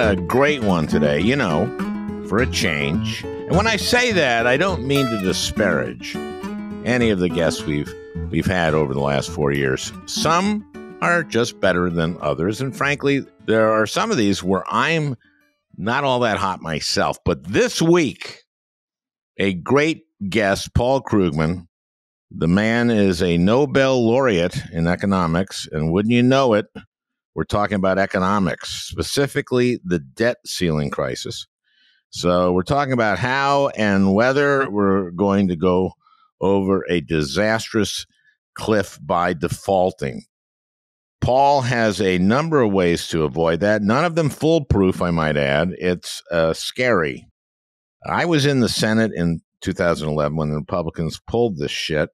a great one today, for a change. And when I say that, I don't mean to disparage any of the guests we've had over the last 4 years. Some are just better than others. And frankly, there are some of these where I'm not all that hot myself. But this week, a great guest, Paul Krugman. The man is a Nobel laureate in economics, and wouldn't you know it, we're talking about economics, specifically the debt ceiling crisis. So we're talking about how and whether we're going to go over a disastrous cliff by defaulting. Paul has a number of ways to avoid that, none of them foolproof, I might add. It's scary. I was in the Senate in 2011 when the Republicans pulled this shit.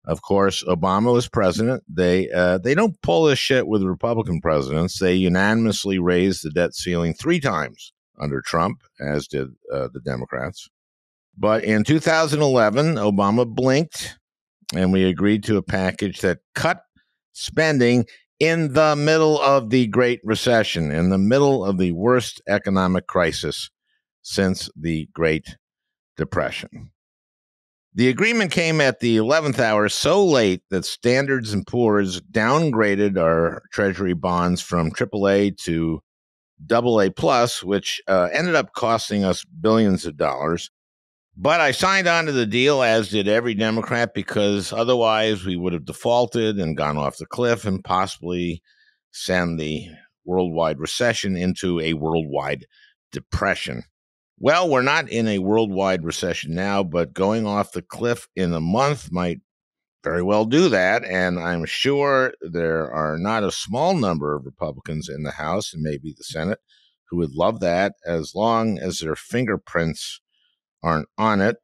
Of course, Obama was president. They don't pull this shit with Republican presidents. They unanimously raised the debt ceiling 3 times under Trump, as did the Democrats. But in 2011, Obama blinked, and we agreed to a package that cut spending in the middle of the Great Recession, in the middle of the worst economic crisis since the Great Depression. The agreement came at the 11th hour so late that Standard & Poor's downgraded our Treasury bonds from AAA to AA+, which ended up costing us billions of dollars. But I signed on to the deal, as did every Democrat, because otherwise we would have defaulted and gone off the cliff and possibly send the worldwide recession into a worldwide depression. Well, we're not in a worldwide recession now, but going off the cliff in a month might very well do that. And I'm sure there are not a small number of Republicans in the House and maybe the Senate who would love that, as long as their fingerprints aren't on it.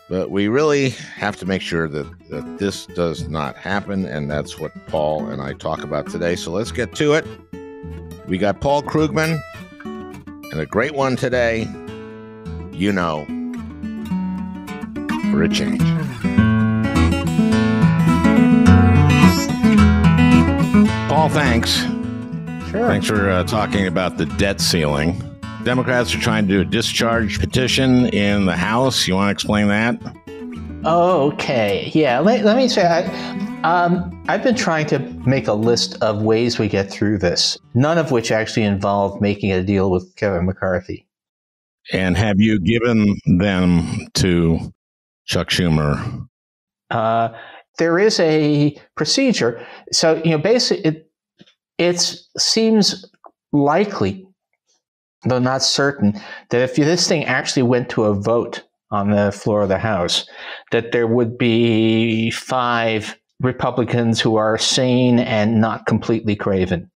But we really have to make sure that this does not happen. And that's what Paul and I talk about today. So let's get to it. We got Paul Krugman. And a great one today, for a change. Paul, thanks. Sure. Thanks for talking about the debt ceiling. Democrats are trying to do a discharge petition in the House. You want to explain that? Okay. Yeah. Let me say, I've been trying to make a list of ways we get through this, none of which actually involve making a deal with Kevin McCarthy. And have you given them to Chuck Schumer? There is a procedure. So, basically, it seems likely, though not certain, that if this thing actually went to a vote on the floor of the House, that there would be 5 Republicans who are sane and not completely craven.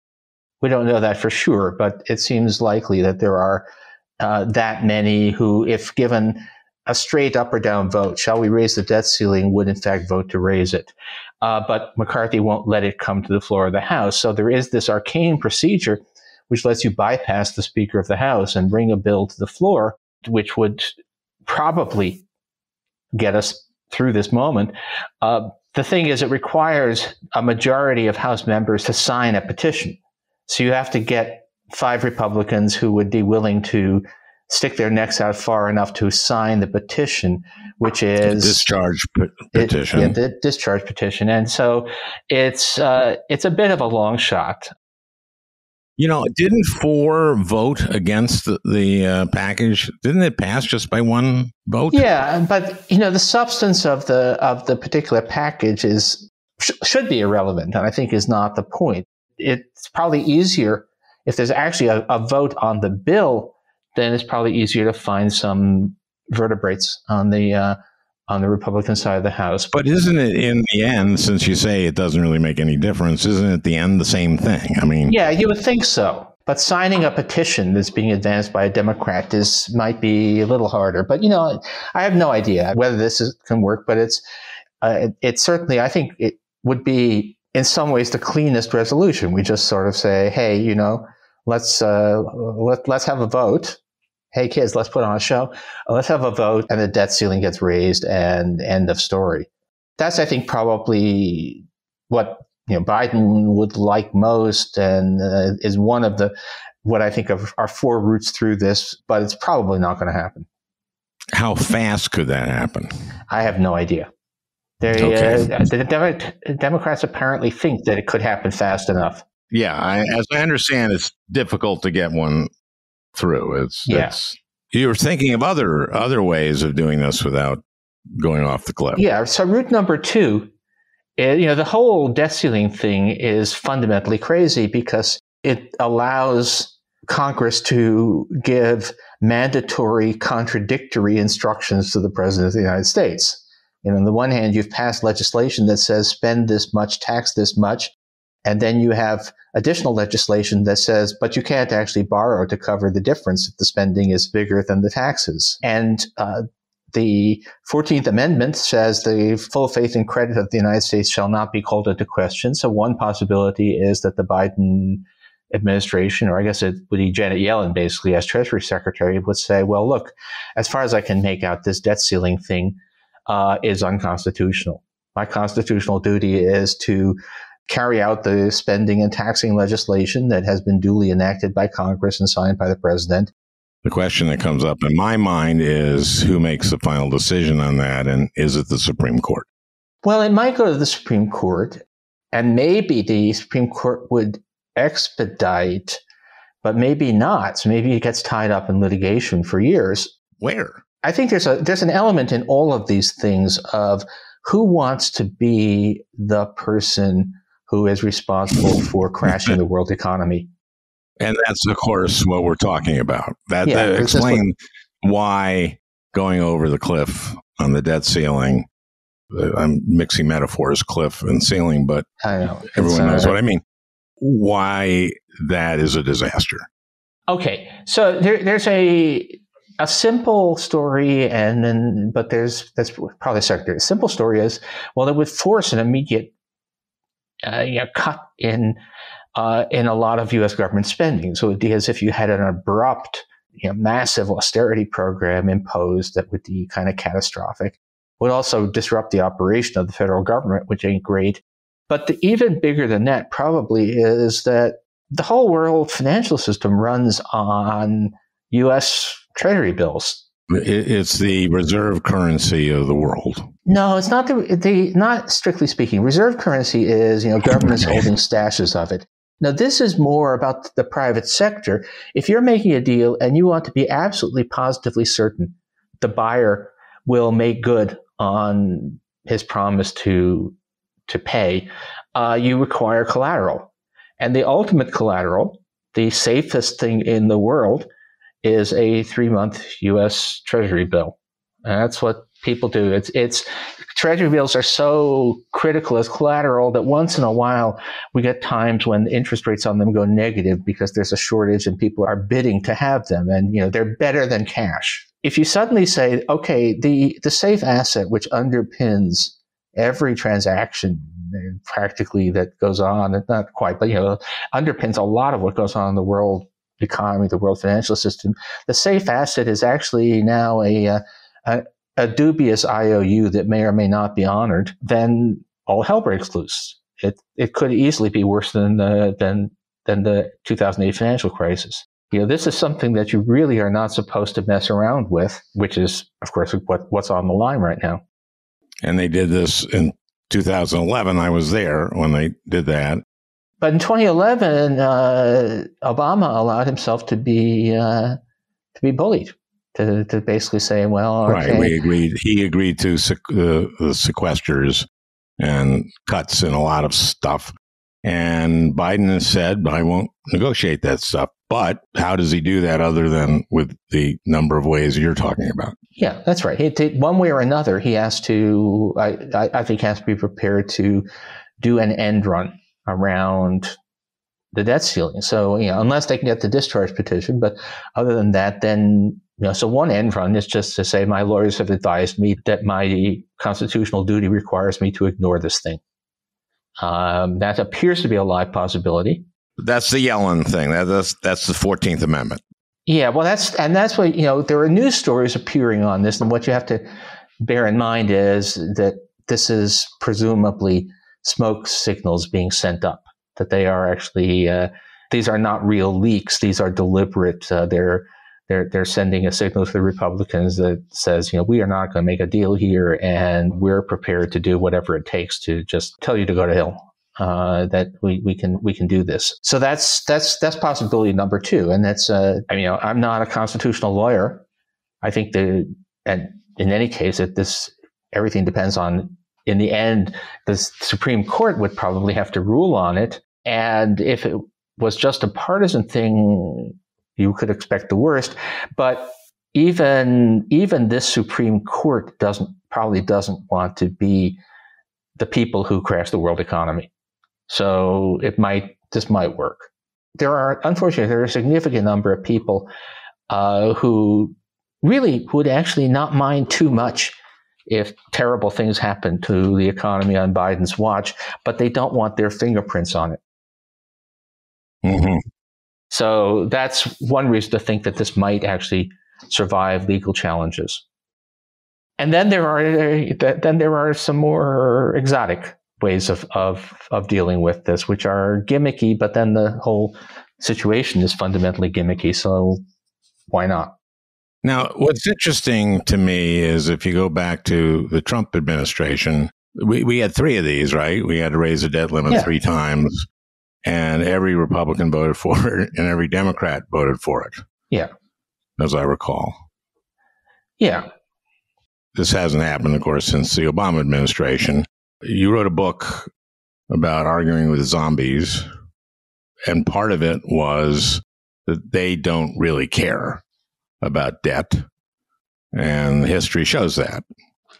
We don't know that for sure, but it seems likely that there are that many who, if given a straight up or down vote, shall we raise the debt ceiling, would in fact vote to raise it. But McCarthy won't let it come to the floor of the House. So there is this arcane procedure which lets you bypass the Speaker of the House and bring a bill to the floor, which would probably get us through this moment. The thing is, it requires a majority of House members to sign a petition. So you have to get 5 Republicans who would be willing to stick their necks out far enough to sign the petition, which is discharge petition. The discharge petition. And so it's a bit of a long shot. Didn't 4 vote against the package? Didn't it pass just by 1 vote? Yeah, but the substance of the particular package should be irrelevant, and I think is not the point. It's probably easier if there's actually a vote on the bill. Then it's probably easier to find some vertebrates on the Republican side of the House. But isn't it, in the end, since you say it doesn't really make any difference, isn't it at the end the same thing? I mean, yeah, you would think so. But signing a petition that's being advanced by a Democrat might be a little harder. But I have no idea whether this can work. But it's certainly, I think, it would be in some ways the cleanest resolution. We just sort of say, hey, let's have a vote. Hey, kids, let's put on a show. Let's have a vote, and the debt ceiling gets raised, and end of story. That's, I think, probably what Biden would like most, and is one of the what I think of are four routes through this, but it's probably not going to happen. How fast could that happen? I have no idea. The Democrats apparently think that it could happen fast enough. Yeah, as I understand, it's difficult to get one through. You were thinking of other ways of doing this without going off the cliff. Yeah. So route number two, the whole debt ceiling thing is fundamentally crazy because it allows Congress to give mandatory contradictory instructions to the President of the United States. On the one hand, you've passed legislation that says spend this much, tax this much. And then you have additional legislation that says, but you can't actually borrow to cover the difference if the spending is bigger than the taxes. And the 14th Amendment says the full faith and credit of the United States shall not be called into question. So one possibility is that the Biden administration, or I guess it would be Janet Yellen basically as Treasury Secretary, would say, well, look, as far as I can make out, this debt ceiling thing is unconstitutional. My constitutional duty is to carry out the spending and taxing legislation that has been duly enacted by Congress and signed by the president. The question that comes up in my mind is who makes the final decision on that, and is it the Supreme Court? Well, it might go to the Supreme Court, and maybe the Supreme Court would expedite, but maybe not. So maybe it gets tied up in litigation for years. Where? I think there's an element in all of these things of who wants to be the person who is responsible for crashing the world economy. And that's, of course, what we're talking about. That explains why going over the cliff on the debt ceiling, I'm mixing metaphors, cliff and ceiling, but I know. Everyone knows what I mean. Why that is a disaster. Okay, so there's a simple story, but that's probably secondary. A simple story is, well, it would force an immediate cut in a lot of U.S. government spending. So it would be as if you had an abrupt, massive austerity program imposed that would be kind of catastrophic. It would also disrupt the operation of the federal government, which ain't great. But even bigger than that probably is that the whole world financial system runs on U.S. Treasury bills. It's the reserve currency of the world. No, it's not not strictly speaking. Reserve currency is, governments holding stashes of it. Now, this is more about the private sector. If you're making a deal and you want to be absolutely positively certain the buyer will make good on his promise to pay, you require collateral. And the ultimate collateral, the safest thing in the world, is a 3-month U.S. Treasury bill. And that's what people do. It's Treasury bills are so critical as collateral that once in a while we get times when interest rates on them go negative because there's a shortage and people are bidding to have them. And, they're better than cash. If you suddenly say, okay, the safe asset which underpins every transaction practically that goes on, not quite, but, underpins a lot of what goes on in the world economy, the world financial system, the safe asset is actually now a dubious IOU that may or may not be honored, then all hell breaks loose. It could easily be worse than the 2008 financial crisis. This is something that you really are not supposed to mess around with, which is, of course, what's on the line right now. And they did this in 2011. I was there when they did that. But in 2011, Obama allowed himself to be bullied, to basically say, well, okay. Right, we agreed. He agreed to the sequesters and cuts in a lot of stuff. And Biden has said, I won't negotiate that stuff. But how does he do that other than with the number of ways you're talking about? Yeah, that's right. One way or another, he has to, I think, has to be prepared to do an end run around the debt ceiling. So, unless they can get the discharge petition, but other than that, then, so one end run is just to say, my lawyers have advised me that my constitutional duty requires me to ignore this thing. That appears to be a live possibility. That's the Yellen thing. That's the 14th Amendment. Yeah, well, that's what, there are news stories appearing on this. And what you have to bear in mind is that this is presumably smoke signals being sent up, that they are actually these are not real leaks. These are deliberate. They're sending a signal to the Republicans that says, we are not going to make a deal here, and we're prepared to do whatever it takes to just tell you to go to hell. That we can do this. So that's possibility number two, and that's I'm not a constitutional lawyer. I think and in any case, everything depends on, in the end, the Supreme Court would probably have to rule on it, and if it was just a partisan thing, you could expect the worst. But even this Supreme Court probably doesn't want to be the people who crash the world economy. So this might work. Unfortunately, there are a significant number of people who really would actually not mind too much if terrible things happen to the economy on Biden's watch, but they don't want their fingerprints on it. Mm-hmm. So that's one reason to think that this might actually survive legal challenges. And then there are some more exotic ways of dealing with this, which are gimmicky, but then the whole situation is fundamentally gimmicky. So why not? Now, what's interesting to me is if you go back to the Trump administration, we had three of these, right? We had to raise the debt limit 3 times, and every Republican voted for it, and every Democrat voted for it. Yeah. As I recall. Yeah. This hasn't happened, of course, since the Obama administration. You wrote a book about arguing with zombies, and part of it was that they don't really care about debt, and history shows that.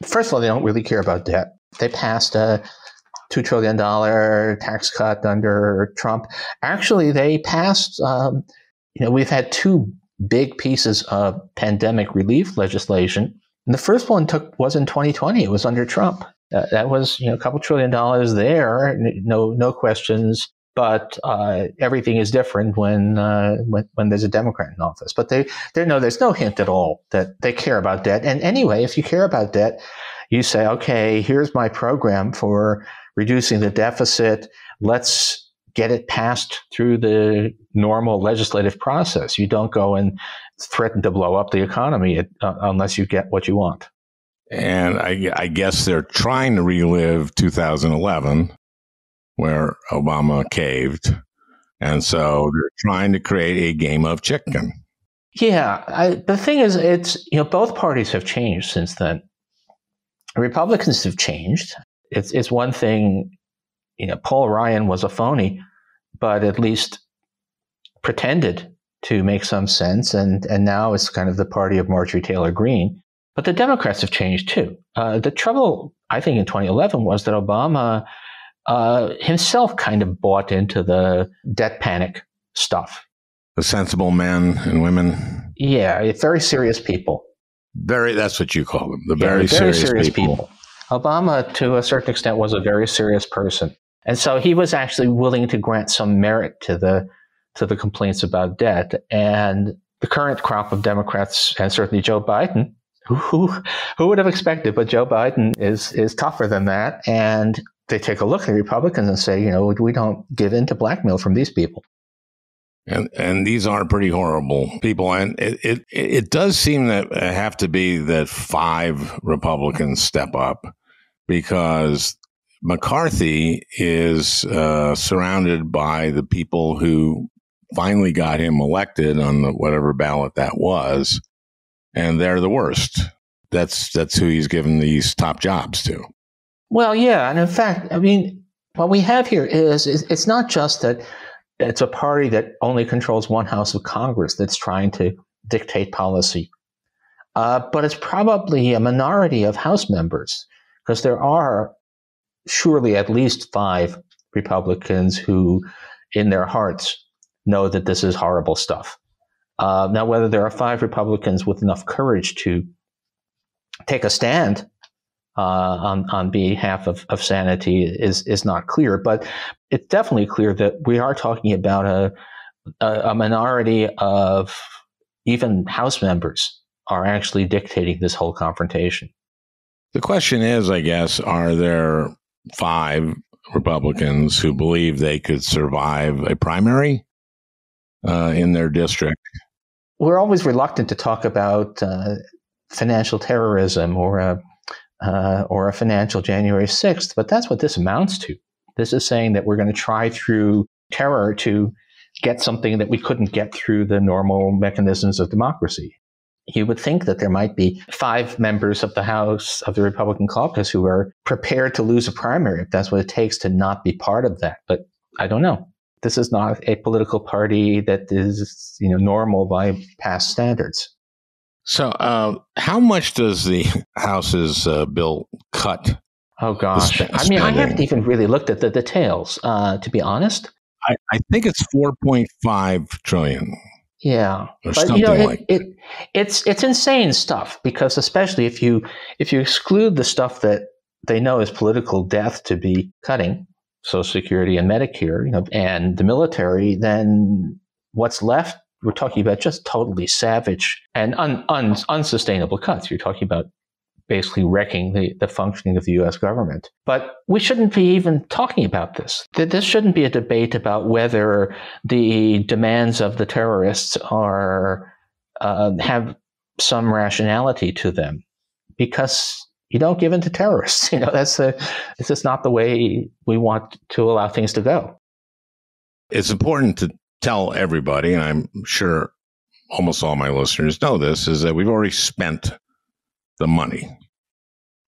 First of all, they don't really care about debt. They passed a $2 trillion tax cut under Trump. Actually, they passed, we've had 2 big pieces of pandemic relief legislation. And the first one was in 2020. It was under Trump. That was, a couple $1 trillion there, no questions. But everything is different when there's a Democrat in office. But there's no hint at all that they care about debt. And anyway, if you care about debt, you say, okay, here's my program for reducing the deficit. Let's get it passed through the normal legislative process. You don't go and threaten to blow up the economy unless you get what you want. And I guess they're trying to relive 2011, where Obama caved. And so they're trying to create a game of chicken. Yeah. The thing is, both parties have changed since then. Republicans have changed. It's one thing, Paul Ryan was a phony, but at least pretended to make some sense. And now it's kind of the party of Marjorie Taylor Greene. But the Democrats have changed too. The trouble, I think, in 2011 was that Obama himself kind of bought into the debt panic stuff. The sensible men and women. Yeah, very serious people. That's what you call them. The very serious people. Obama, to a certain extent, was a very serious person. And so he was actually willing to grant some merit to the complaints about debt. And the current crop of Democrats, and certainly Joe Biden, who would have expected, but Joe Biden is tougher than that. And they take a look at the Republicans and say, we don't give in to blackmail from these people. And these are pretty horrible people. And it does seem that have to be that 5 Republicans step up, because McCarthy is surrounded by the people who finally got him elected on whatever ballot that was. And they're the worst. That's who he's given these top jobs to. Well, yeah. And in fact, what we have here is it's not just that it's a party that only controls one house of Congress that's trying to dictate policy, but it's probably a minority of House members, because there are surely at least 5 Republicans who, in their hearts, know that this is horrible stuff. Now, whether there are 5 Republicans with enough courage to take a stand on behalf of sanity is not clear, but it's definitely clear that we are talking about a minority of even House members are actually dictating this whole confrontation. The question is, I guess, are there 5 Republicans who believe they could survive a primary? in their district. We're always reluctant to talk about financial terrorism or a financial January 6th, but that's what this amounts to. This is saying that we're going to try through terror to get something that we couldn't get through the normal mechanisms of democracy. You would think that there might be 5 members of the House of the Republican caucus who are prepared to lose a primary if that's what it takes to not be part of that. But I don't know. This is not a political party that is, normal by past standards. So how much does the House's bill cut? Oh, gosh. I haven't even really looked at the details, to be honest. I think it's 4.5 trillion. Yeah, or but something it's insane stuff, because especially if you exclude the stuff that they know is political death to be cutting, Social Security and Medicare, and the military, then what's left? We're talking about just totally savage and unsustainable cuts. You're talking about basically wrecking the functioning of the U.S. government. But we shouldn't be even talking about this. This shouldn't be a debate about whether the demands of the terrorists are have some rationality to them, because you don't give in to terrorists. It's just not the way we want to allow things to go. It's important to tell everybody, and I'm sure almost all my listeners know this, is that we've already spent the money,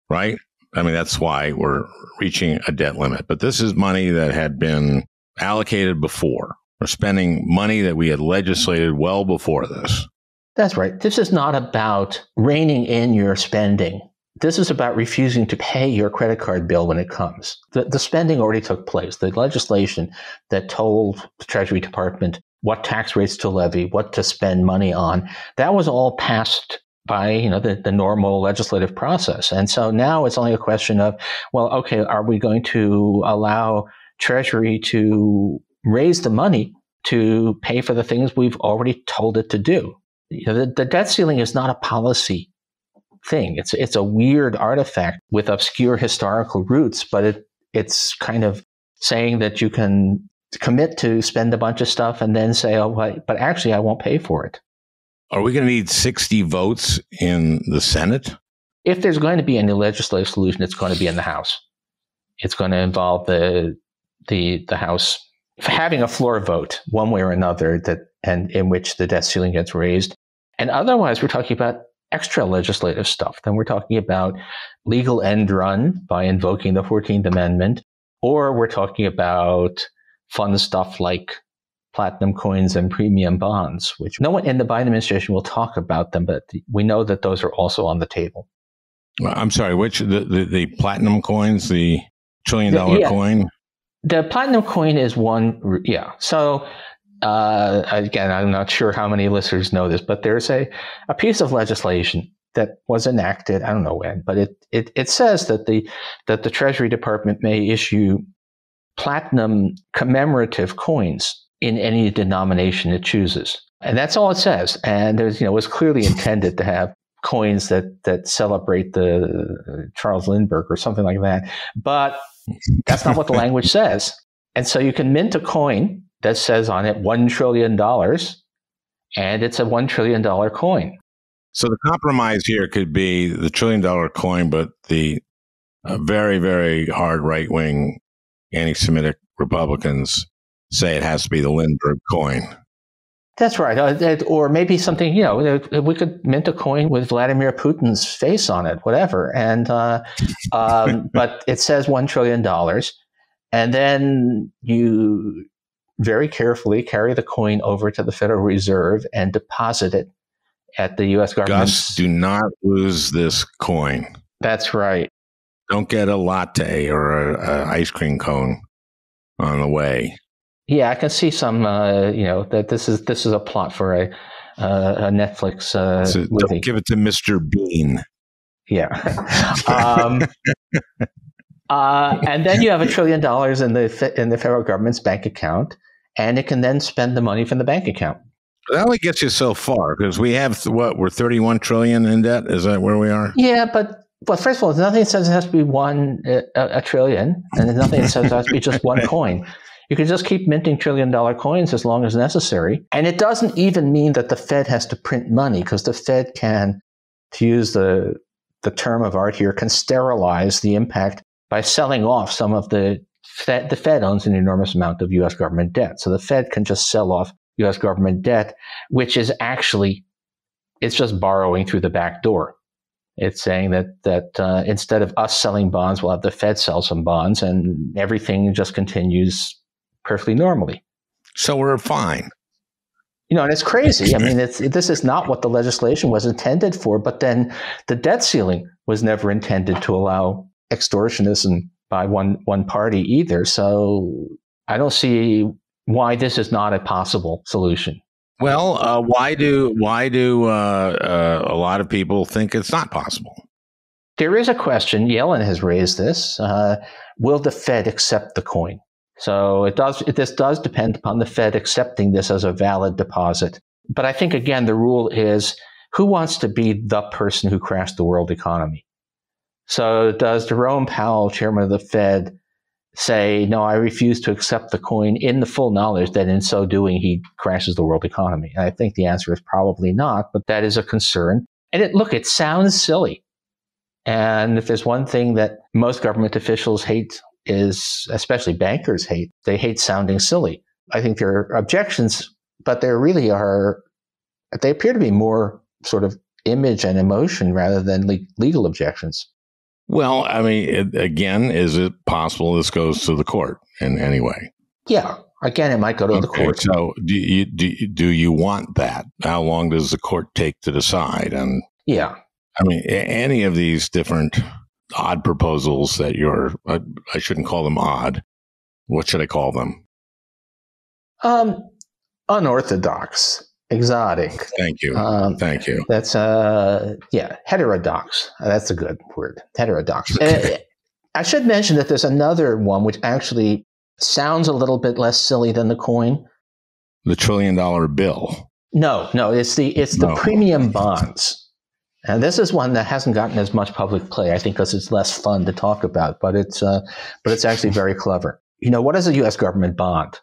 right? I mean, that's why we're reaching a debt limit. But this is money that had been allocated before. We're spending money that we had legislated well before this. That's right. This is not about reining in your spending. This is about refusing to pay your credit card bill when it comes. The spending already took place. The legislation that told the Treasury Department what tax rates to levy, what to spend money on, that was all passed by the normal legislative process. And so now it's only a question of, well, okay, are we going to allow Treasury to raise the money to pay for the things we've already told it to do? The debt ceiling is not a policy thing. It's a weird artifact with obscure historical roots, but it's kind of saying that you can commit to spend a bunch of stuff and then say, oh, but actually I won't pay for it. Are we going to need 60 votes in the Senate? If there's going to be any legislative solution, it's going to be in the House. It's going to involve the House having a floor vote one way or another and in which the debt ceiling gets raised. And otherwise, we're talking about extra legislative stuff. Then we're talking about legal end run by invoking the 14th Amendment, or we're talking about fun stuff like platinum coins and premium bonds, which no one in the Biden administration will talk about them, but we know that those are also on the table. I'm sorry, which the platinum coins, the $1 trillion coin? The platinum coin is one, yeah. So again, I'm not sure how many listeners know this, but there's a piece of legislation that was enacted, I don't know when, but it says that the Treasury Department may issue platinum commemorative coins in any denomination it chooses. And that's all it says. And there's, it was clearly intended to have coins that celebrate the Charles Lindbergh or something like that. But that's not what the language says. And so you can mint a coin that says on it $1 trillion, and it's a $1 trillion coin. So the compromise here could be the $1 trillion coin, but the very, very hard right-wing anti-Semitic Republicans say it has to be the Lindbergh coin. That's right. Or maybe something, we could mint a coin with Vladimir Putin's face on it, whatever. And but it says $1 trillion. And then you very carefully carry the coin over to the Federal Reserve and deposit it at the U.S. government. Gus, do not lose this coin. That's right. Don't get a latte or an ice cream cone on the way. Yeah, I can see some, that this is a plot for a Netflix movie. Don't give it to Mr. Bean. Yeah. And then you have $1 trillion in the federal government's bank account, and it can then spend the money from the bank account. That only gets you so far, because we have, we're 31 trillion in debt? Is that where we are? Yeah, but first of all, there's nothing that says it has to be $1 trillion, and there's nothing that says it has to be just one coin. You can just keep minting trillion-dollar coins as long as necessary. And it doesn't even mean that the Fed has to print money, because the Fed can, to use the term of art here, can sterilize the impact by selling off some of the Fed owns an enormous amount of U.S. government debt. So the Fed can just sell off U.S. government debt, which is actually, it's just borrowing through the back door. It's saying that instead of us selling bonds, we'll have the Fed sell some bonds, and everything just continues perfectly normally. So we're fine. And it's crazy. I mean, this is not what the legislation was intended for, but then the debt ceiling was never intended to allow extortionism by one party either. So I don't see why this is not a possible solution. Well, why do a lot of people think it's not possible? There is a question. Yellen has raised this. Will the Fed accept the coin? So this does depend upon the Fed accepting this as a valid deposit. But I think, again, the rule is, who wants to be the person who crashed the world economy? So does Jerome Powell, chairman of the Fed, say, no, I refuse to accept the coin, in the full knowledge that in so doing he crashes the world economy? And I think the answer is probably not, but that is a concern. And it sounds silly. And if there's one thing that most government officials hate, is, especially bankers hate, they hate sounding silly. I think there are objections, but they appear to be more sort of image and emotion rather than legal objections. Well, I mean, again, is it possible this goes to the court in any way? Yeah. Again, it might go to the court. So do you want that? How long does the court take to decide? And yeah, I mean, any of these different odd proposals that I shouldn't call them odd. What should I call them? Unorthodox. Exotic. Thank you. Thank you. That's heterodox. That's a good word. Heterodox. I should mention that there's another one which actually sounds a little bit less silly than the coin. The $1 trillion bill. No, it's the premium bonds. And this is one that hasn't gotten as much public play, I think, because it's less fun to talk about, but it's actually very clever. What is a U.S. government bond?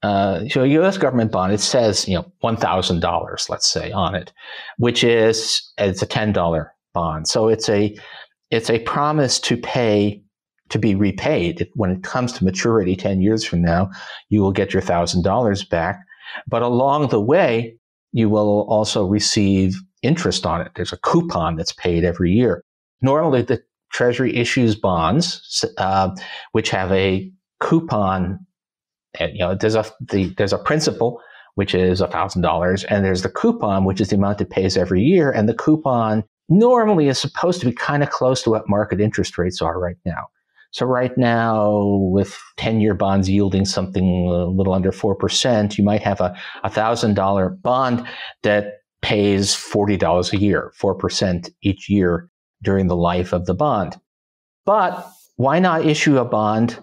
So a U.S. government bond, it says, $1,000, let's say, on it, which is, it's a $10 bond. So it's a promise to be repaid. When it comes to maturity 10 years from now, you will get your $1,000 back. But along the way, you will also receive interest on it. There's a coupon that's paid every year. Normally, the Treasury issues bonds, which have a coupon. And, there's a principal, which is $1,000, and there's the coupon, which is the amount it pays every year. And the coupon normally is supposed to be kind of close to what market interest rates are right now. So right now, with 10-year bonds yielding something a little under 4%, you might have a $1,000 bond that pays $40 a year, 4% each year during the life of the bond. But why not issue a bond?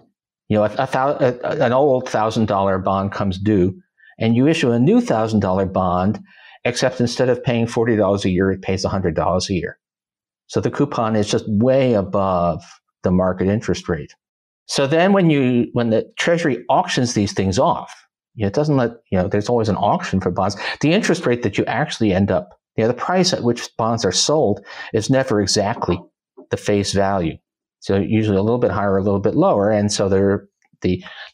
An old $1,000 bond comes due, and you issue a new $1,000 bond, except instead of paying $40 a year, it pays $100 a year. So the coupon is just way above the market interest rate. So then when the Treasury auctions these things off, it doesn't there's always an auction for bonds. The interest rate that you actually end up, the price at which bonds are sold is never exactly the face value. So usually a little bit higher, a little bit lower. And so the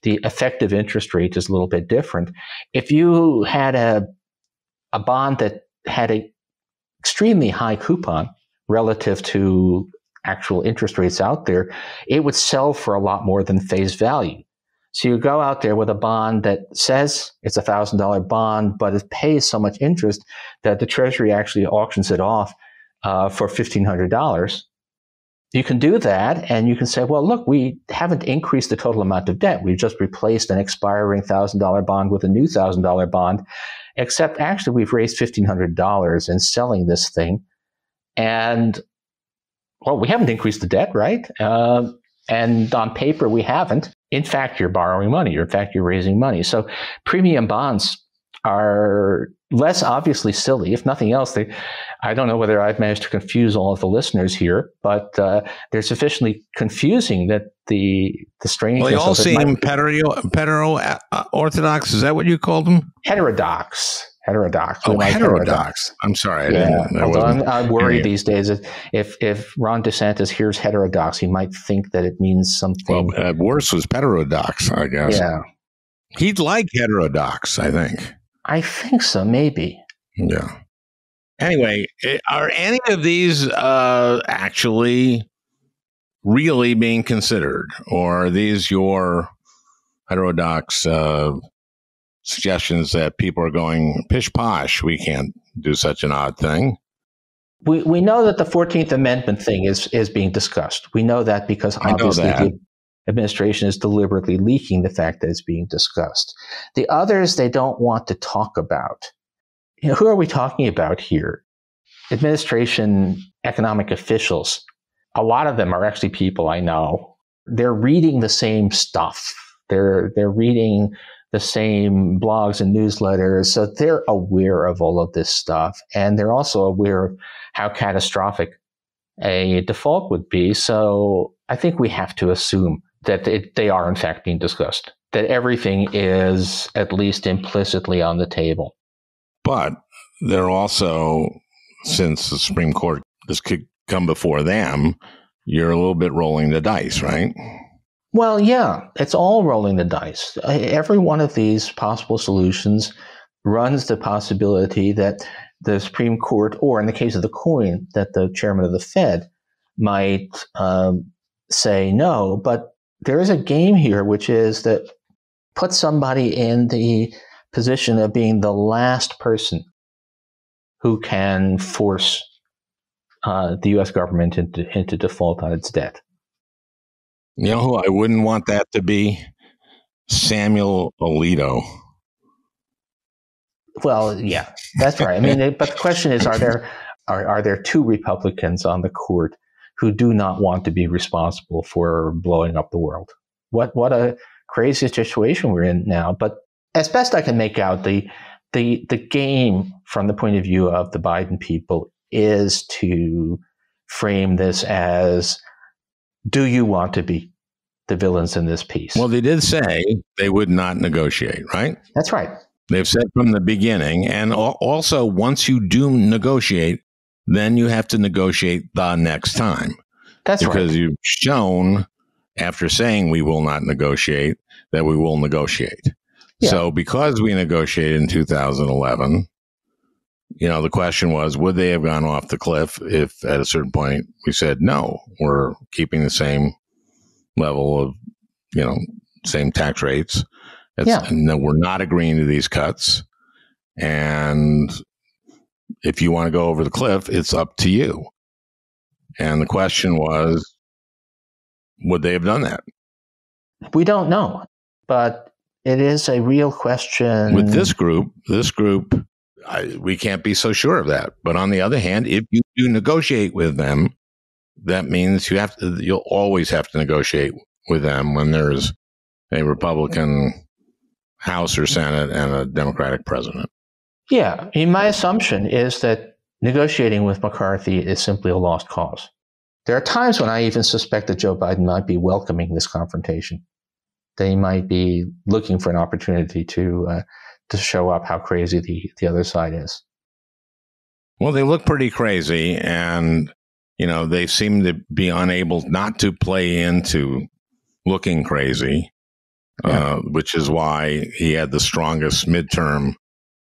effective interest rate is a little bit different. If you had a bond that had an extremely high coupon relative to actual interest rates out there, it would sell for a lot more than face value. So you go out there with a bond that says it's a $1,000 bond, but it pays so much interest that the Treasury actually auctions it off for $1,500. You can do that, and you can say, well, look, we haven't increased the total amount of debt. We've just replaced an expiring $1,000 bond with a new $1,000 bond, except actually we've raised $1,500 in selling this thing. And, well, we haven't increased the debt, right? And on paper, we haven't. In fact, you're borrowing money. In fact, you're raising money. So premium bonds are less obviously silly. If nothing else, I don't know whether I've managed to confuse all of the listeners here, but they're sufficiently confusing that the strangeness. Well, they all of it seem hetero-orthodox. Is that what you called them? Heterodox. Oh, heterodox. I'm sorry. I'm worried these days that if Ron DeSantis hears heterodox, he might think that it means something. Well, worse was heterodox, I guess. Yeah. He'd like heterodox, I think. I think so, maybe. Yeah. Anyway, are any of these actually really being considered? Or are these your heterodox suggestions that people are going, pish posh, we can't do such an odd thing? We know that the 14th Amendment thing is being discussed. We know that because obviously the administration is deliberately leaking the fact that it's being discussed. The others, they don't want to talk about. Who are we talking about here? Administration economic officials. A lot of them are actually people I know. They're reading the same stuff. They're reading the same blogs and newsletters. So they're aware of all of this stuff. And they're also aware of how catastrophic a default would be. So I think we have to assume that they are in fact being discussed, that everything is at least implicitly on the table. But they're also, since the Supreme Court, this could come before them, you're a little bit rolling the dice, right? Well, yeah, it's all rolling the dice. Every one of these possible solutions runs the possibility that the Supreme Court, or in the case of the coin, that the chairman of the Fed might say no. But there is a game here, which is that put somebody in the position of being the last person who can force the U.S. government into default on its debt. You know who I wouldn't want that to be? Samuel Alito. Well, yeah, that's right. I mean, but the question is, are there two Republicans on the court who do not want to be responsible for blowing up the world? What a crazy situation we're in now. But as best I can make out, the game from the point of view of the Biden people is to frame this as, do you want to be the villains in this piece? Well, they did say they would not negotiate, right? That's right. They've said from the beginning. And also, once you do negotiate, then you have to negotiate the next time. That's right. Because you've shown, after saying we will not negotiate, that we will negotiate. Yeah. So because we negotiated in 2011, the question was, would they have gone off the cliff if at a certain point we said, no, we're keeping the same level of, same tax rates. No, we're not agreeing to these cuts. And if you want to go over the cliff, it's up to you. And the question was, would they have done that? We don't know, but it is a real question. With this group, we can't be so sure of that. But on the other hand, if you do negotiate with them, that means you'll always have to negotiate with them when there's a Republican House or Senate and a Democratic president. Yeah. My assumption is that negotiating with McCarthy is simply a lost cause. There are times when I even suspect that Joe Biden might be welcoming this confrontation. They might be looking for an opportunity to show up how crazy the other side is. Well, they look pretty crazy, and they seem to be unable not to play into looking crazy, which is why he had the strongest midterm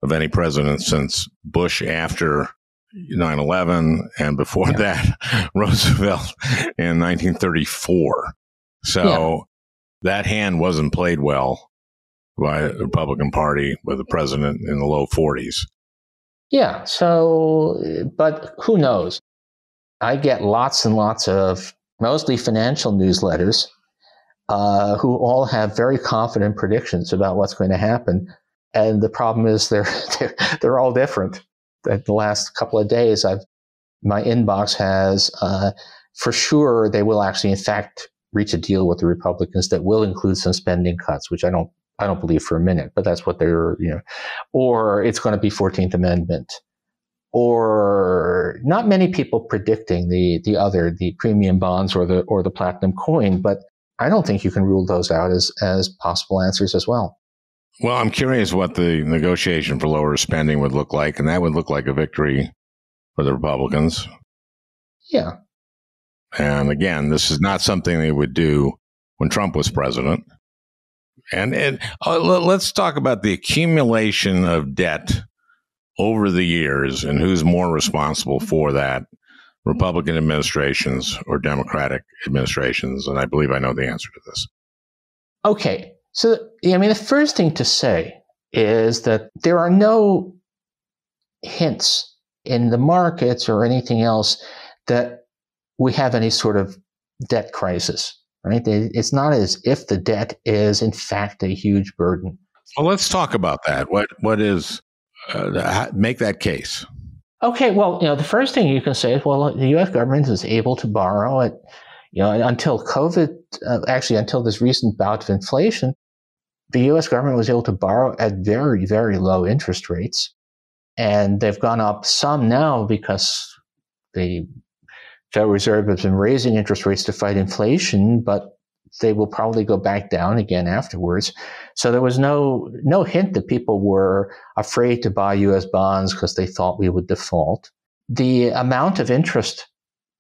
of any president since Bush after 9/11, and before that, Roosevelt in 1934. So that hand wasn't played well by the Republican Party with the president in the low 40s. Yeah. So, but who knows? I get lots and lots of mostly financial newsletters who all have very confident predictions about what's going to happen. And the problem is they're all different. The last couple of days, my inbox has, for sure, they will actually, in fact, reach a deal with the Republicans that will include some spending cuts, which I don't I don't believe for a minute, but that's what they're, or it's going to be 14th Amendment, or not many people predicting the premium bonds or the platinum coin, but I don't think you can rule those out as possible answers as well. Well, I'm curious what the negotiation for lower spending would look like, and that would look like a victory for the Republicans. Yeah. And again, this is not something they would do when Trump was president. And let's talk about the accumulation of debt over the years and who's more responsible for that, Republican administrations or Democratic administrations. And I believe I know the answer to this. Okay. So, the first thing to say is that there are no hints in the markets or anything else that we have any sort of debt crisis, right? It's not as if the debt is, in fact, a huge burden. Well, let's talk about that. What is, make that case. Okay, well, the first thing you can say is, well, the U.S. government is able to borrow at, until COVID, actually until this recent bout of inflation, the U.S. government was able to borrow at very, very low interest rates. And they've gone up some now because the Federal Reserve has been raising interest rates to fight inflation, but they will probably go back down again afterwards. So there was no hint that people were afraid to buy U.S. bonds because they thought we would default. The amount of interest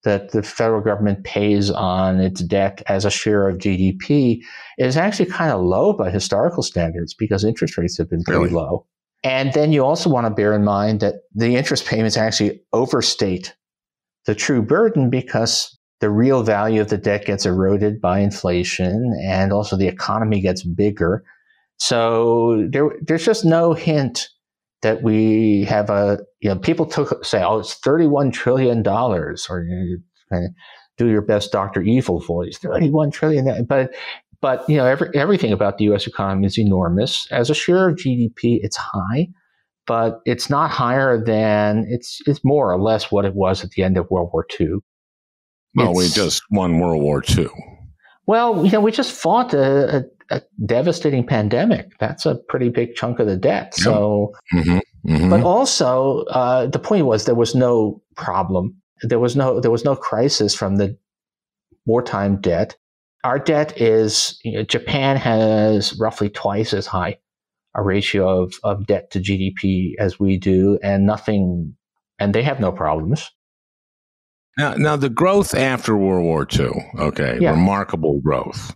that the federal government pays on its debt as a share of GDP is actually kind of low by historical standards because interest rates have been pretty low. And then you also want to bear in mind that the interest payments actually overstate the true burden because the real value of the debt gets eroded by inflation and also the economy gets bigger. So there's just no hint that we have people say, oh, it's $31 trillion, or do your best Dr. Evil voice, $31 trillion. But everything about the U.S. economy is enormous. As a share of GDP, it's high, but it's not higher than, it's more or less what it was at the end of World War II. Well, we just won World War II. Well, we just fought a devastating pandemic. That's a pretty big chunk of the debt. Yep. So, but also the point was there was no problem. There was no crisis from the wartime debt. Our debt is, Japan has roughly twice as high a ratio of debt to GDP as we do, and they have no problems. Now the growth after World War II, remarkable growth.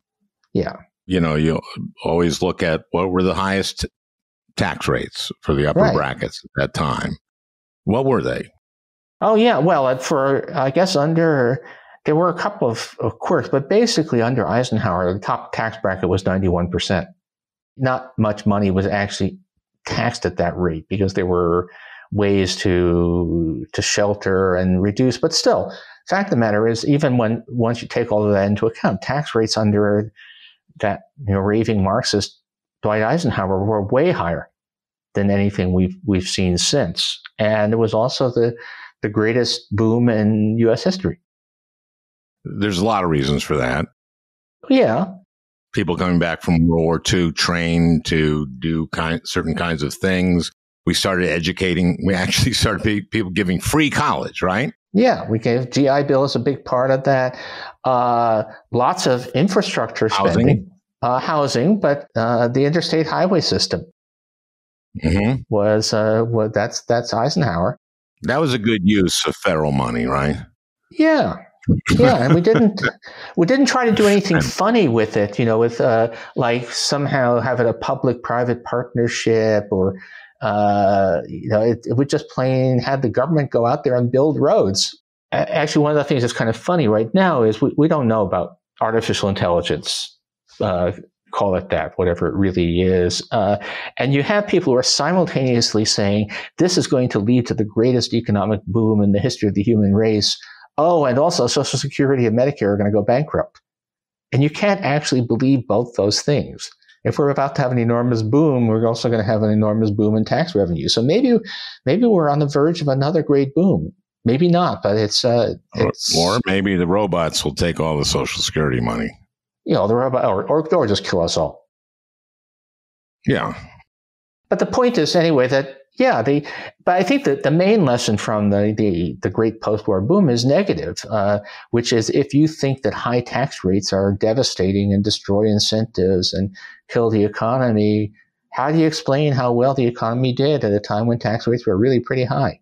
Yeah. You always look at what were the highest tax rates for the upper brackets at that time. What were they? Oh, yeah. Well, I guess there were a couple of quirks, but basically under Eisenhower, the top tax bracket was 91%. Not much money was actually taxed at that rate because there were ways to shelter and reduce. But still, fact of the matter is, even once you take all of that into account, tax rates under that raving Marxist Dwight Eisenhower were way higher than anything we've seen since. And it was also the greatest boom in U.S. history. There's a lot of reasons for that. Yeah. People coming back from World War II trained to do certain kinds of things. We started educating. We actually started people giving free college, right? Yeah, we gave GI Bill as a big part of that. Lots of infrastructure spending, housing, but the interstate highway system was that's Eisenhower. That was a good use of federal money, right? Yeah. Yeah, and we didn't try to do anything funny with it, with like somehow have it a public-private partnership, or it would just plain had the government go out there and build roads. Actually, one of the things that's kind of funny right now is we don't know about artificial intelligence, call it that, whatever it really is. And you have people who are simultaneously saying this is going to lead to the greatest economic boom in the history of the human race. Oh, and also Social Security and Medicare are going to go bankrupt. And you can't actually believe both those things. If we're about to have an enormous boom, we're also going to have an enormous boom in tax revenue. So maybe we're on the verge of another great boom. Maybe not, but it's or maybe the robots will take all the Social Security money. The robot, or just kill us all. Yeah. But the point is, anyway, that, yeah, but I think that the main lesson from the great post-war boom is negative, which is if you think that high tax rates are devastating and destroy incentives and kill the economy, how do you explain how well the economy did at a time when tax rates were really pretty high?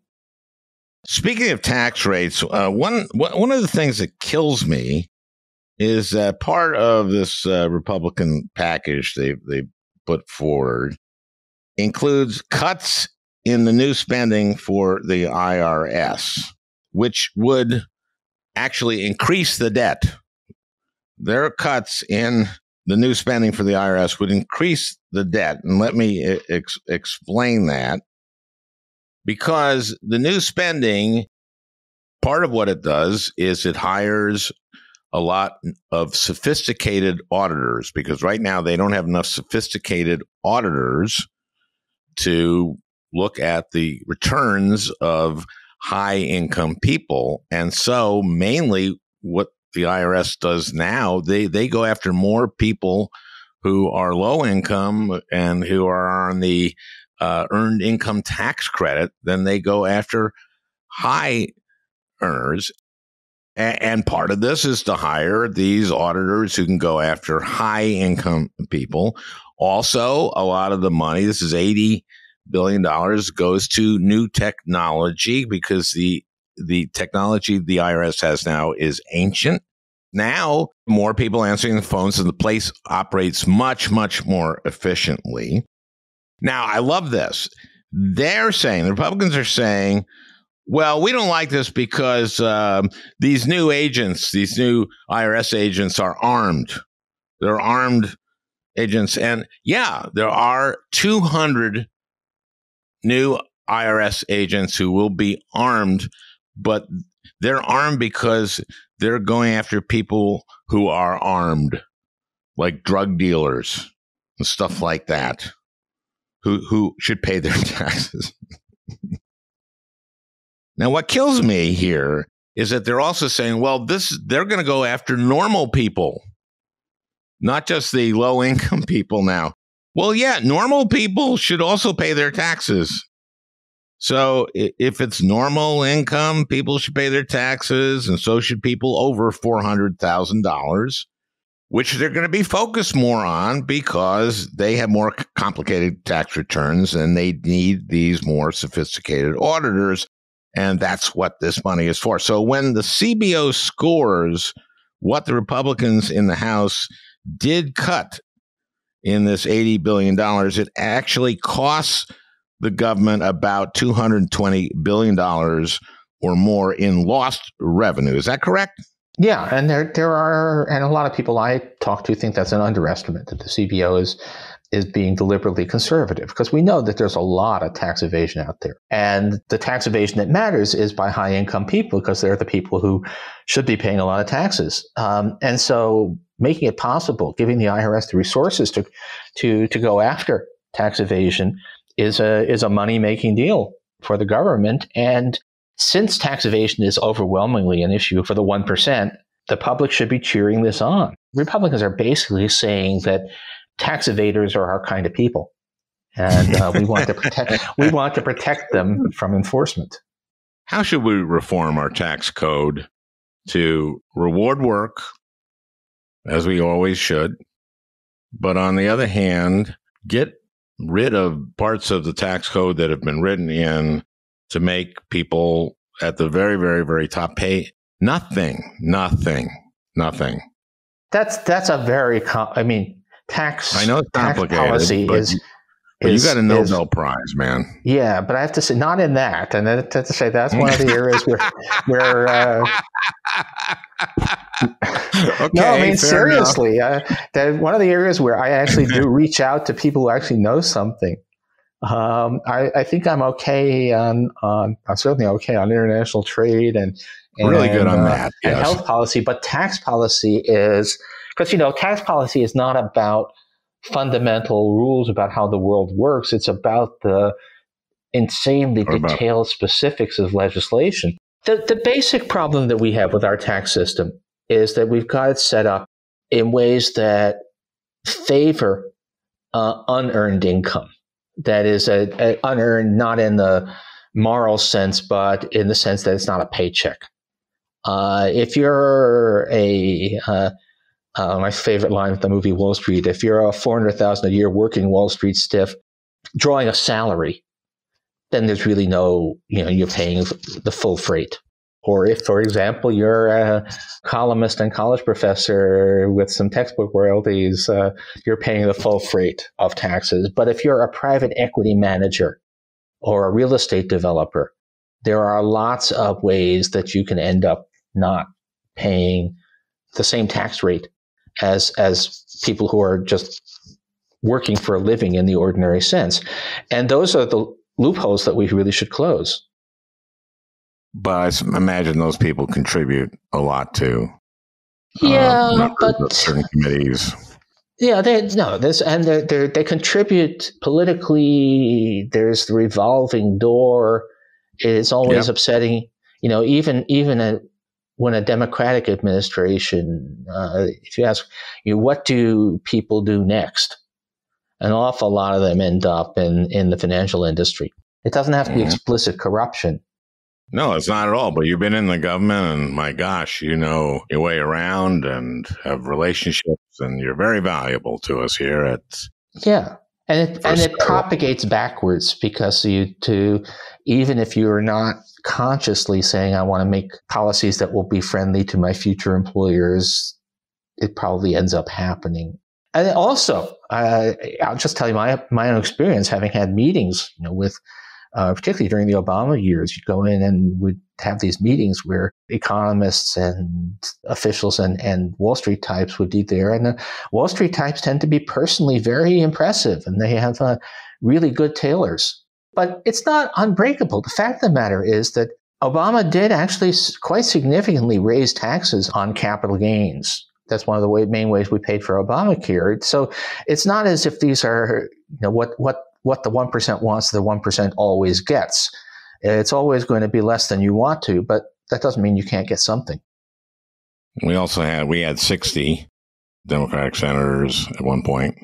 Speaking of tax rates, one of the things that kills me is that part of this Republican package they put forward includes cuts in the new spending for the IRS, which would actually increase the debt. Their cuts in the new spending for the IRS would increase the debt. And let me explain that. Because the new spending, part of what it does is it hires a lot of sophisticated auditors, because right now they don't have enough sophisticated auditors to look at the returns of high income people. And so mainly what the IRS does now, they go after more people who are low income and who are on the earned income tax credit than they go after high earners. And part of this is to hire these auditors who can go after high income people. Also, a lot of the money, this is $80 billion, goes to new technology, because the technology the IRS has now is ancient. Now, more people answering the phones, and the place operates much, much more efficiently. Now, I love this. The Republicans are saying, well, we don't like this because these new IRS agents are armed. They're armed agents. And yeah, there are 200 new IRS agents who will be armed, but they're armed because they're going after people who are armed, like drug dealers and stuff like that, who should pay their taxes. Now, what kills me here is that they're also saying, well, they're going to go after normal people, not just the low-income people now. Well, yeah, normal people should also pay their taxes. So if it's normal income, people should pay their taxes, and so should people over $400,000, which they're going to be focused more on because they have more complicated tax returns and they need these more sophisticated auditors. And that's what this money is for. So when the CBO scores what the Republicans in the House did cut in this $80 billion, it actually costs the government about $220 billion or more in lost revenue. Is that correct? Yeah, and there are, and a lot of people I talk to think that's an underestimate, that the CBO is being deliberately conservative, because we know that there's a lot of tax evasion out there. And the tax evasion that matters is by high income people, because they're the people who should be paying a lot of taxes. And so making it possible, giving the IRS the resources to go after tax evasion is a money-making deal for the government. And since tax evasion is overwhelmingly an issue for the 1%, the public should be cheering this on. Republicans are basically saying that tax evaders are our kind of people, and we want to protect them from enforcement. How should we reform our tax code to reward work, as we always should, but on the other hand, get rid of parts of the tax code that have been written in to make people at the very, very, very top pay nothing? That's a very tax. I know it's complicated, tax policy but you got a Nobel Prize, man. Yeah, but I have to say, not in that. And I have to say that's one of the areas where Okay, no, I mean, seriously, that one of the areas where I actually do reach out to people who actually know something. I think I'm okay I'm certainly okay on international trade and really good on that. Yes. And health policy, but tax policy is, because tax policy is not about fundamental rules about how the world works. It's about the insanely detailed specifics of legislation. The basic problem that we have with our tax system is that we've got it set up in ways that favor unearned income. That is a unearned, not in the moral sense, but in the sense that it's not a paycheck. If you're my favorite line of the movie Wall Street, if you're a $400,000 a year working Wall Street stiff, drawing a salary, then there's really no, you're paying the full freight. Or if, for example, you're a columnist and college professor with some textbook royalties, you're paying the full freight of taxes. But if you're a private equity manager or a real estate developer, there are lots of ways that you can end up not paying the same tax rate as people who are just working for a living in the ordinary sense. And those are the loopholes that we really should close. But I imagine those people contribute a lot to but certain committees. Yeah, they contribute politically. There's the revolving door. It's always upsetting. Even when a Democratic administration, if you ask, what do people do next? An awful lot of them end up in the financial industry. It doesn't have to be explicit corruption. No, it's not at all. But you've been in the government, and my gosh, you know your way around and have relationships, and you're very valuable to us here at. Yeah, and it propagates backwards because even if you're not consciously saying I want to make policies that will be friendly to my future employers, it probably ends up happening. And also, I'll just tell you my own experience having had meetings, with. Particularly during the Obama years, you'd go in and we'd have these meetings where economists and officials and Wall Street types would be there. And the Wall Street types tend to be personally very impressive, and they have really good tailors. But it's not unbreakable. The fact of the matter is that Obama did actually quite significantly raise taxes on capital gains. That's one of the main ways we paid for Obamacare. So it's not as if these are, what the 1% wants, the 1% always gets. It's always going to be less than you want to, but that doesn't mean you can't get something. We had 60 Democratic senators at one point.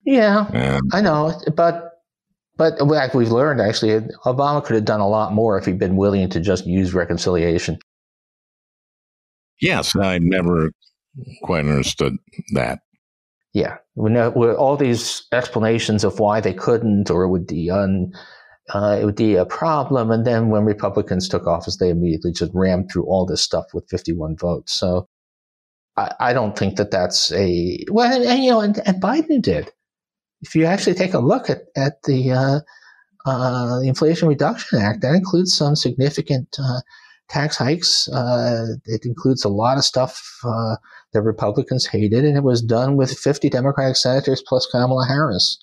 Yeah, I know, but like we've learned, actually, Obama could have done a lot more if he'd been willing to just use reconciliation. Yes, I never quite understood that. Yeah, with all these explanations of why they couldn't, or it would be a problem, and then when Republicans took office, they immediately just rammed through all this stuff with 51 votes. So I don't think that's and Biden did. If you actually take a look at the Inflation Reduction Act, that includes some significant tax hikes. It includes a lot of stuff that Republicans hated, and it was done with 50 Democratic senators plus Kamala Harris.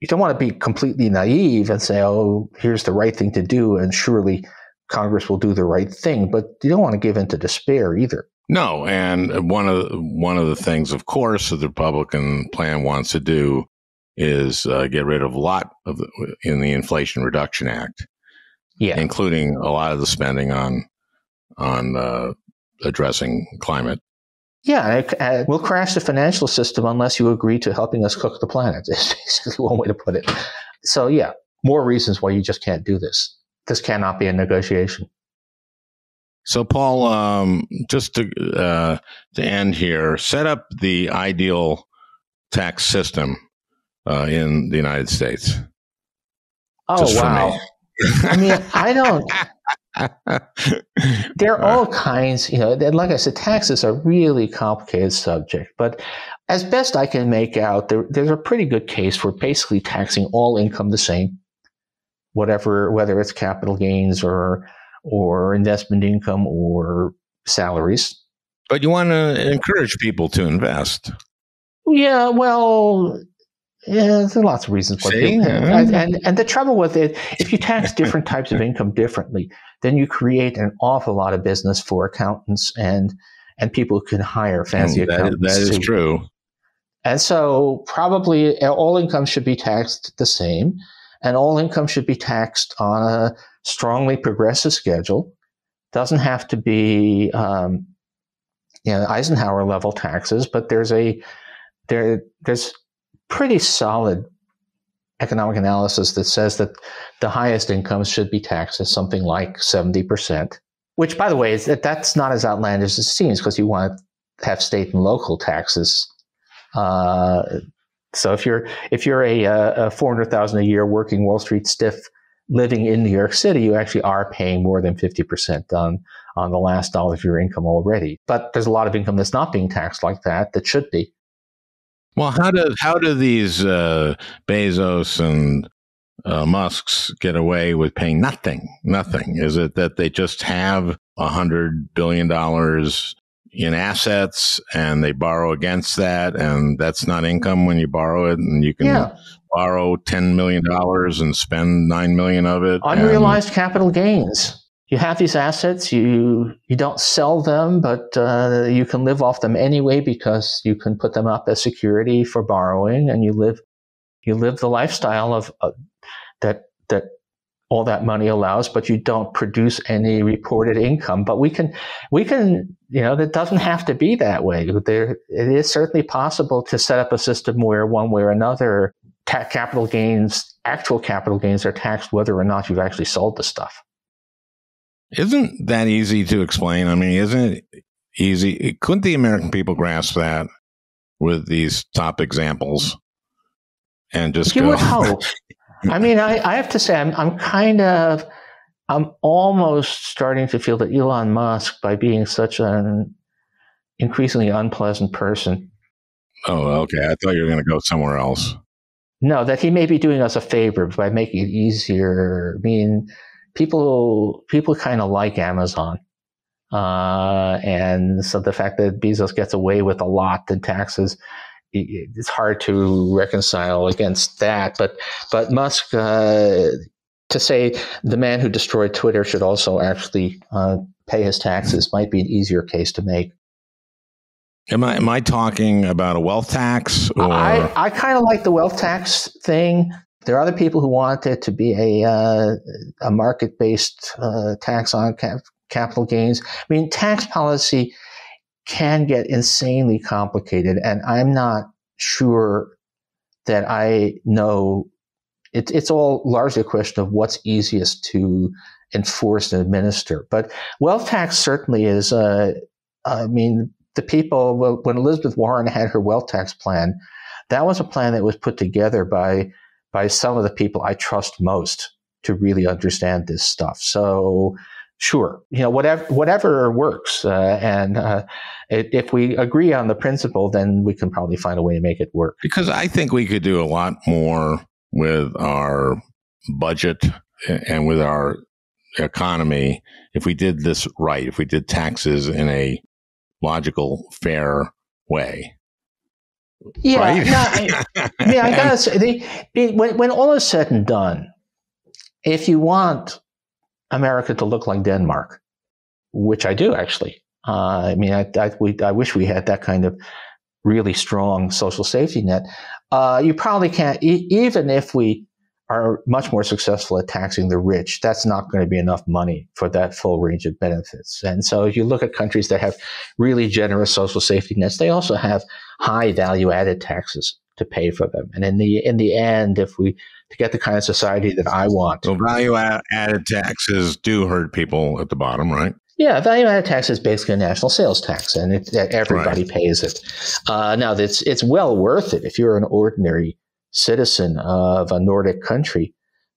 You don't want to be completely naive and say, oh, here's the right thing to do, and surely Congress will do the right thing, but you don't want to give in to despair either. No, and one of the things, of course, that the Republican plan wants to do is get rid of a lot in the Inflation Reduction Act, including a lot of the spending on addressing climate. Yeah, we'll crash the financial system unless you agree to helping us cook the planet, is basically one way to put it. So, yeah, more reasons why you just can't do this. This cannot be a negotiation. So, Paul, just to end here, set up the ideal tax system in the United States. Oh, wow. I mean, I don't... There are all kinds, like I said, taxes are a really complicated subject, but as best I can make out, there's a pretty good case for basically taxing all income the same, whether it's capital gains or investment income or salaries. But you want to encourage people to invest. Yeah, well... Yeah, there's lots of reasons why. And the trouble with it, if you tax different types of income differently, then you create an awful lot of business for accountants and people who can hire fancy accountants. That is true. And so probably all income should be taxed the same, and all income should be taxed on a strongly progressive schedule. Doesn't have to be Eisenhower level taxes, but there's pretty solid economic analysis that says that the highest incomes should be taxed at something like 70%, which, by the way, that's not as outlandish as it seems, because you want to have state and local taxes. So if you're a $400,000 a year working Wall Street stiff living in New York City, you actually are paying more than 50% on the last dollar of your income already. But there's a lot of income that's not being taxed like that should be. Well, how do these Bezos and Musks get away with paying nothing? Nothing. Is it that they just have $100 billion in assets and they borrow against that, and that's not income when you borrow it, and you can borrow $10 million and spend $9 million of it? Unrealized capital gains. You have these assets, you don't sell them, but you can live off them anyway because you can put them up as security for borrowing, and you live the lifestyle of that all that money allows, but you don't produce any reported income. But we can, it doesn't have to be that way. It is certainly possible to set up a system where one way or another, actual capital gains are taxed whether or not you've actually sold the stuff. Isn't that easy to explain? I mean, isn't it easy? Couldn't the American people grasp that with these top examples and just you go? Would hope. I mean, I have to say, I'm almost starting to feel that Elon Musk, by being such an increasingly unpleasant person. Oh, okay. I thought you were going to go somewhere else. No, that he may be doing us a favor by making it easier. I mean, people kind of like Amazon. And so the fact that Bezos gets away with a lot in taxes, it's hard to reconcile against that. But Musk, to say the man who destroyed Twitter should also actually pay his taxes might be an easier case to make. Am I talking about a wealth tax? Or? I kind of like the wealth tax thing. There are other people who want it to be a market-based tax on capital gains. I mean, tax policy can get insanely complicated, and I'm not sure that I know. It's all largely a question of what's easiest to enforce and administer. But wealth tax certainly is. The people, when Elizabeth Warren had her wealth tax plan, that was a plan that was put together by some of the people I trust most to really understand this stuff. So, sure, whatever works. If we agree on the principle, then we can probably find a way to make it work. Because I think we could do a lot more with our budget and with our economy if we did this right, if we did taxes in a logical, fair way. Yeah, right? I gotta say, when all is said and done, if you want America to look like Denmark, which I do actually, I wish we had that kind of really strong social safety net. You probably can't, even if we are much more successful at taxing the rich, that's not going to be enough money for that full range of benefits. And so if you look at countries that have really generous social safety nets, they also have high value-added taxes to pay for them. And in the end, to get the kind of society that I want. So value-added taxes do hurt people at the bottom, right? Yeah, value-added tax is basically a national sales tax, and everybody pays it. Now, it's well worth it if you're an ordinary citizen of a Nordic country.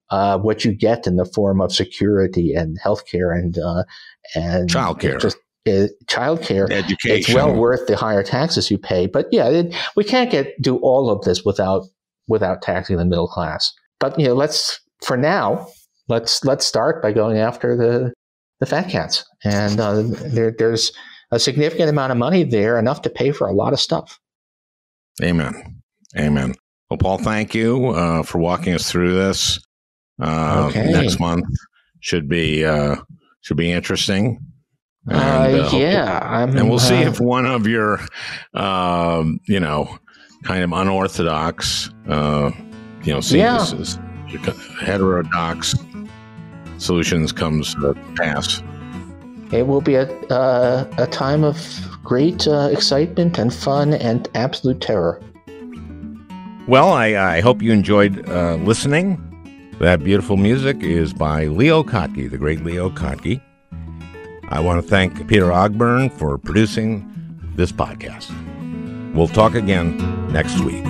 What you get in the form of security and healthcare and childcare, education, it's well worth the higher taxes you pay. But yeah, we can't do all of this without taxing the middle class. But let's start by going after the fat cats, and there's a significant amount of money there, enough to pay for a lot of stuff. Amen. Well, Paul, thank you for walking us through this. Okay. Next month should be interesting. And we'll see if one of your, kind of unorthodox, this as heterodox solutions comes to pass. It will be a time of great excitement and fun and absolute terror. Well, I hope you enjoyed listening. That beautiful music is by Leo Kottke, the great Leo Kottke. I want to thank Peter Ogburn for producing this podcast. We'll talk again next week.